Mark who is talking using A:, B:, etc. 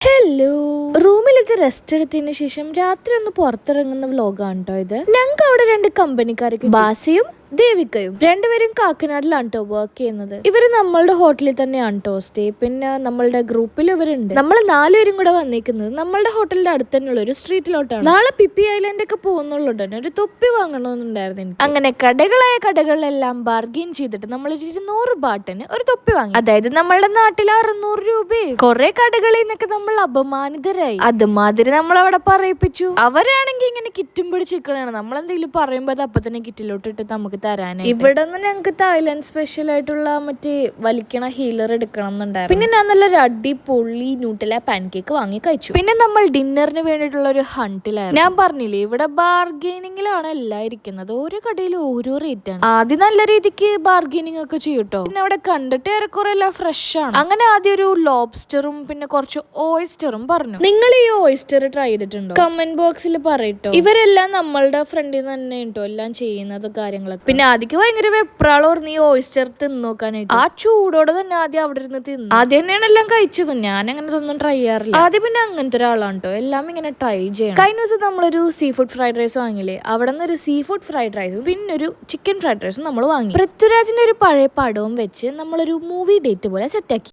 A: Hello, റൂമിലത്തെ rest എടുത്തതിന് ശേഷം രാത്രി ഒന്ന് പുറത്തിറങ്ങുന്ന വ്ലോഗാണ് കേട്ടോ ഇത്. ഞങ്ങൾക്ക് അവിടെ രണ്ട് കമ്പനിക്കാർക്ക് ബാസിയും ദേവികയും രണ്ടുപേരും കാക്കനാടിലാണ് കേട്ടോ വർക്ക് ചെയ്യുന്നത്. ഇവര് നമ്മളുടെ ഹോട്ടലിൽ തന്നെയാണ് കേട്ടോ സ്റ്റേ. പിന്നെ നമ്മളുടെ ഗ്രൂപ്പിൽ ഇവരുണ്ട്. നമ്മൾ നാലുപേരും കൂടെ വന്നിരിക്കുന്നത് നമ്മളുടെ ഹോട്ടലിന്റെ അടുത്ത് തന്നെയുള്ള ഒരു സ്ട്രീറ്റിലോട്ടാണ്. നാളെ പിപ്പി ഐലൻഡ് ഒക്കെ പോകുന്നുള്ളൂ തന്നെ ഒരു തൊപ്പി വാങ്ങണമെന്നുണ്ടായിരുന്നു എനിക്ക്. അങ്ങനെ കടകളിലെല്ലാം ബാർഗെയിൻ ചെയ്തിട്ട് നമ്മൾ 200 ബാട്ടിന് ഒരു തൊപ്പി വാങ്ങി. അതായത് നമ്മളുടെ നാട്ടിൽ 600 രൂപയും. കുറെ കടകളിൽ നിന്നൊക്കെ നമ്മൾ അപമാനിതരായി. അതുമാതിരി നമ്മൾ അവിടെ പറയിപ്പിച്ചു. അവരാണെങ്കിൽ ഇങ്ങനെ കിറ്റും പിടിച്ചിരിക്കണാണ്. നമ്മളെന്തെങ്കിലും പറയുമ്പോൾ അത് അപ്പൊ തന്നെ കിറ്റിലോട്ടിട്ട് നമുക്ക് തരാനായി. ഇവിടെ നിന്ന് ഞങ്ങൾക്ക് തായ്ലാൻഡ് സ്പെഷ്യൽ ആയിട്ടുള്ള മറ്റേ വലിക്കണ ഹീലർ എടുക്കണം എന്നുണ്ടായിരുന്നു. പിന്നെ ഞാൻ നല്ലൊരു അടിപൊളി ന്യൂട്ടെല്ല പാൻകേക്ക് വാങ്ങി കഴിച്ചു. പിന്നെ നമ്മൾ ഡിന്നറിന് വേണ്ടിയിട്ടുള്ള ഒരു ഹണ്ടിലായിരുന്നു. ഞാൻ പറഞ്ഞില്ലേ ഇവിടെ ബാർഗെയിനിങ്ങിലാണ് എല്ലാം ഇരിക്കുന്നത്. ഓരോ കടയിലും ഓരോ റേറ്റ് ആണ്. ആദ്യം നല്ല രീതിക്ക് ബാർഗെയിനിങ് ഒക്കെ ചെയ്യൂട്ടോ. പിന്നെ അവിടെ കണ്ടിട്ട് ഏറെക്കുറെ എല്ലാം ഫ്രഷ് ആണ്. അങ്ങനെ ആദ്യം ഒരു ലോബ്സ്റ്ററും പിന്നെ കുറച്ച് ഓയിസ്റ്ററും പറഞ്ഞു. നിങ്ങൾ ഈ ഓയിസ്റ്റർ ട്രൈ ചെയ്തിട്ടുണ്ടോ? കമന്റ് ബോക്സിൽ പറയട്ടോ. ഇവരെല്ലാം നമ്മളുടെ ഫ്രണ്ടിൽ നിന്ന് തന്നെ കേട്ടോ എല്ലാം ചെയ്യുന്നത് കാര്യങ്ങളൊക്കെ. പിന്നെ ആദ്യക്ക് ഭയങ്കര വെപ്രാളോർന്ന് ഈ ഓയിസ്റ്റർ തിന്ന് നോക്കാനായിട്ട്. ആ ചൂടോടെ തന്നെ ആദ്യം അവിടെ ഇരുന്ന് തിന്നു. ആദ്യം തന്നെയാണ് എല്ലാം കഴിച്ചത്. ഞാൻ അങ്ങനെ ഒന്നും ട്രൈ ചെയ്യാറില്ല. ആദ്യം പിന്നെ അങ്ങനത്തെ ഒരാളാണ് കേട്ടോ എല്ലാം ഇങ്ങനെ ട്രൈ ചെയ്യണം. കഴിഞ്ഞ ദിവസം നമ്മളൊരു സീ ഫുഡ് ഫ്രൈഡ് റൈസ് വാങ്ങില്ലേ, അവിടെ നിന്ന് ഒരു സീ ഫുഡ് ഫ്രൈഡ് റൈസും പിന്നെ ഒരു ചിക്കൻ ഫ്രൈഡ് റൈസും നമ്മൾ വാങ്ങി. പൃഥ്വിരാജിന്റെ ഒരു പഴയ പടവും വെച്ച് നമ്മളൊരു മൂവി ഡേറ്റ് പോലെ സെറ്റാക്കി.